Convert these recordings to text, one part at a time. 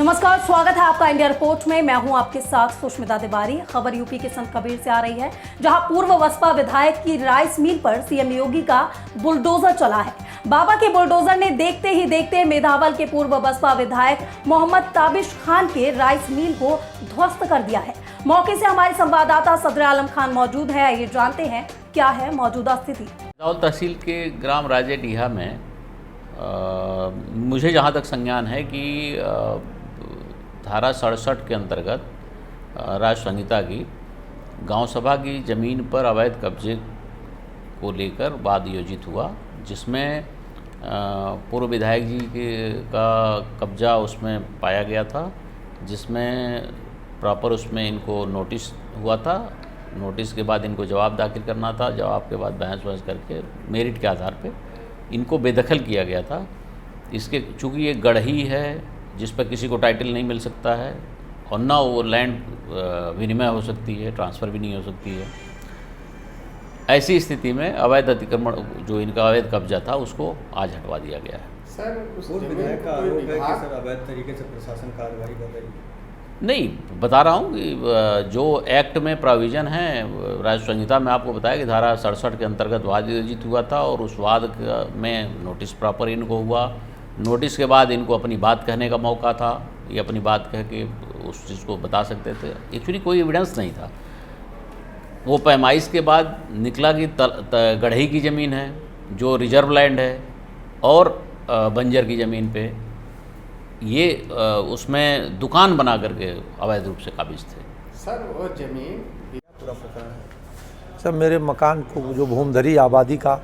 नमस्कार, स्वागत है आपका इंडिया रिपोर्ट में। मैं हूं आपके साथ सुष्मिता तिवारी। खबर यूपी के संत कबीर से आ रही है, जहां पूर्व बसपा विधायक की राइस मिल पर सीएम योगी का बुलडोजर चला है। बाबा के बुलडोजर ने देखते ही देखते मेधावल के पूर्व बसपा विधायक मोहम्मद ताबिश खान के राइस मिल को ध्वस्त कर दिया है। मौके से हमारे संवाददाता सदर आलम खान मौजूद है। आइए जानते हैं क्या है मौजूदा स्थिति। तहसील के ग्राम राजे डीहा में मुझे जहाँ तक संज्ञान है कि धारा 67 के अंतर्गत राज्य संहिता की गांव सभा की ज़मीन पर अवैध कब्जे को लेकर वाद आयोजित हुआ, जिसमें पूर्व विधायक जी का कब्जा उसमें पाया गया था, जिसमें प्रॉपर उसमें इनको नोटिस हुआ था। नोटिस के बाद इनको जवाब दाखिल करना था। जवाब के बाद बहस करके मेरिट के आधार पे इनको बेदखल किया गया था। इसके चूँकि ये गढ़ही है जिस पर किसी को टाइटल नहीं मिल सकता है और ना वो लैंड विनिमय हो सकती है, ट्रांसफ़र भी नहीं हो सकती है। ऐसी स्थिति में अवैध अतिक्रमण जो इनका अवैध कब्जा था उसको आज हटवा दिया गया है। सर, उस विधायक का आरोप है कि सर अवैध तरीके से प्रशासन कार्रवाई कर रही है। नहीं, बता रहा हूँ कि जो एक्ट में प्रोविज़न है राज्य संहिता में, आपको बताया कि धारा 67 के अंतर्गत वाद आयोजित हुआ था और उस वाद में नोटिस प्रॉपर इनको हुआ। नोटिस के बाद इनको अपनी बात कहने का मौका था, ये अपनी बात कह के उस चीज़ को बता सकते थे। एक्चुअली कोई एविडेंस नहीं था। वो पैमाइश के बाद निकला कि गढ़ही की ज़मीन है जो रिजर्व लैंड है और बंजर की ज़मीन पे ये उसमें दुकान बना करके अवैध रूप से काबिज थे। सर, वो जमीन पूरा प्रकरण है। सर, मेरे मकान को जो भूमधरी आबादी का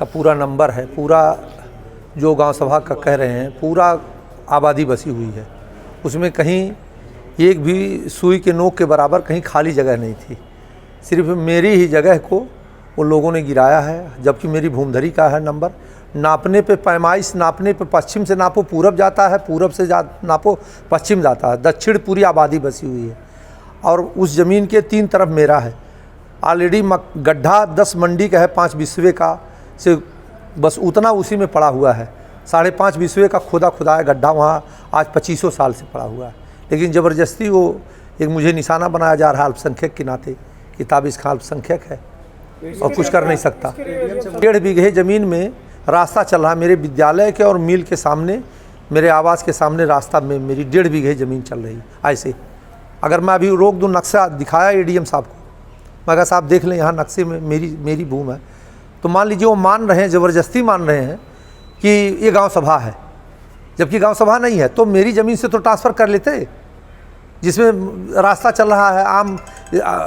पूरा नंबर है, पूरा जो गांव सभा का कह रहे हैं, पूरा आबादी बसी हुई है। उसमें कहीं एक भी सुई के नोक के बराबर कहीं खाली जगह नहीं थी। सिर्फ मेरी ही जगह को वो लोगों ने गिराया है, जबकि मेरी भूमधरी का है नंबर। नापने पे पैमाइश नापने पे पश्चिम से नापो पूरब जाता है, पूरब से नापो पश्चिम जाता है। दक्षिण पूरी आबादी बसी हुई है और उस ज़मीन के 3 तरफ मेरा है। ऑलरेडी गड्ढा 10 मंडी का है, 5 बिस्वे का से बस उतना उसी में पड़ा हुआ है। 5.5 बिस्वे का खुदा है गड्ढा, वहाँ आज 2500 साल से पड़ा हुआ है। लेकिन ज़बरदस्ती वो एक मुझे निशाना बनाया जा रहा है अल्पसंख्यक के नाते कि ताबिश खान अल्पसंख्यक है और कुछ कर नहीं सकता। 1.5 बीघे ज़मीन में रास्ता चल रहा है मेरे विद्यालय के और मिल के सामने, मेरे आवास के सामने रास्ता में मेरी 1.5 बीघे ज़मीन चल रही है। ऐसे अगर मैं अभी रोक दूँ, नक्शा दिखाया एडीएम साहब को, मैं कहा साहब देख लें यहाँ नक्शे में मेरी भूमि है, तो मान लीजिए वो मान रहे हैं, ज़बरदस्ती मान रहे हैं कि ये गांव सभा है, जबकि गांव सभा नहीं है। तो मेरी ज़मीन से तो ट्रांसफ़र कर लेते, जिसमें रास्ता चल रहा है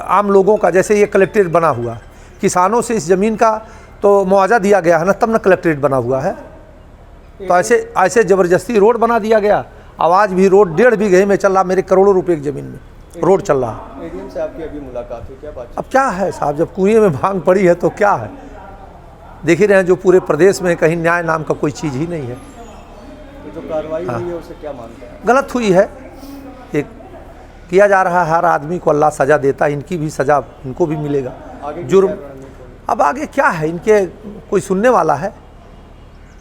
आम लोगों का। जैसे ये कलेक्ट्रेट बना हुआ, किसानों से इस ज़मीन का तो मुआवजा दिया गया है ना, तब ना कलेक्ट्रेट बना हुआ है। तो ऐसे ज़बरदस्ती रोड बना दिया गया। आवाज़ भी रोड 1.5 बीघे में चल रहा, मेरे करोड़ों रुपए की ज़मीन में रोड चल रहा। एडीएम से आपकी अभी मुलाकात हुई, क्या बात? अब क्या है साहब, जब कुएं में भांग पड़ी है तो क्या है। देख ही रहे हैं जो पूरे प्रदेश में कहीं न्याय नाम का कोई चीज़ ही नहीं है। तो जो कार्रवाई हुई है उसे क्या मानते हैं? गलत हुई है। एक किया जा रहा है, हर आदमी को अल्लाह सज़ा देता, इनकी भी सज़ा इनको भी मिलेगा। जुर्म अब आगे क्या है, इनके कोई सुनने वाला है?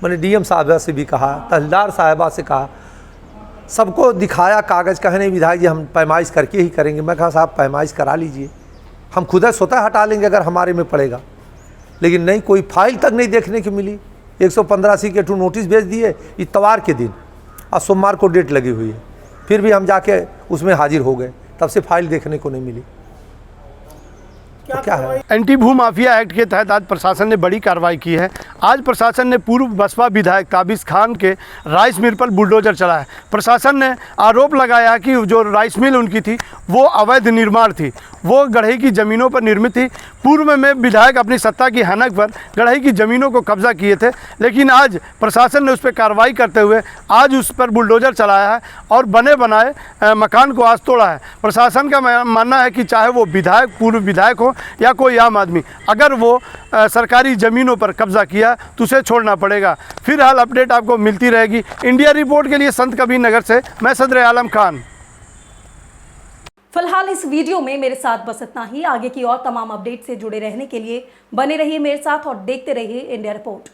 मैंने डीएम साहबा से भी कहा, तहसीलदार साहबा से कहा, सबको दिखाया कागज़। कहे नहीं विधायक जी हम पैमाइश करके ही करेंगे। मैं कहा साहब पैमाइश करा लीजिए, हम खुद स्वतः हटा लेंगे अगर हमारे में पड़ेगा। लेकिन नहीं, कोई फाइल तक नहीं देखने की मिली। 115C के 2 नोटिस भेज दिए इतवार के दिन और सोमवार को डेट लगी हुई है। फिर भी हम जाके उसमें हाजिर हो गए, तब से फाइल देखने को नहीं मिली। तो क्या है? एंटी भू माफिया एक्ट के तहत आज प्रशासन ने बड़ी कार्रवाई की है। आज प्रशासन ने पूर्व बसपा विधायक ताबिश खान के राइस मिल पर बुलडोजर चलाया है। प्रशासन ने आरोप लगाया कि जो राइस मिल उनकी थी वो अवैध निर्माण थी, वो गढ़ही की ज़मीनों पर निर्मित थी। पूर्व में विधायक अपनी सत्ता की हनक पर गढ़ही की ज़मीनों को कब्जा किए थे, लेकिन आज प्रशासन ने उस पर कार्रवाई करते हुए आज उस पर बुलडोजर चलाया है और बने बनाए मकान को आज तोड़ा है। प्रशासन का मानना है कि चाहे वो विधायक, पूर्व विधायक हो या कोई आम आदमी, अगर वो सरकारी ज़मीनों पर कब्जा किया तो उसे छोड़ना पड़ेगा। फिलहाल अपडेट आपको मिलती रहेगी। इंडिया रिपोर्ट के लिए संत कबीर नगर से मैं सदर आलम खान। फिलहाल इस वीडियो में मेरे साथ बस इतना ही। आगे की और तमाम अपडेट से जुड़े रहने के लिए बने रहिए मेरे साथ और देखते रहिए इंडिया रिपोर्ट।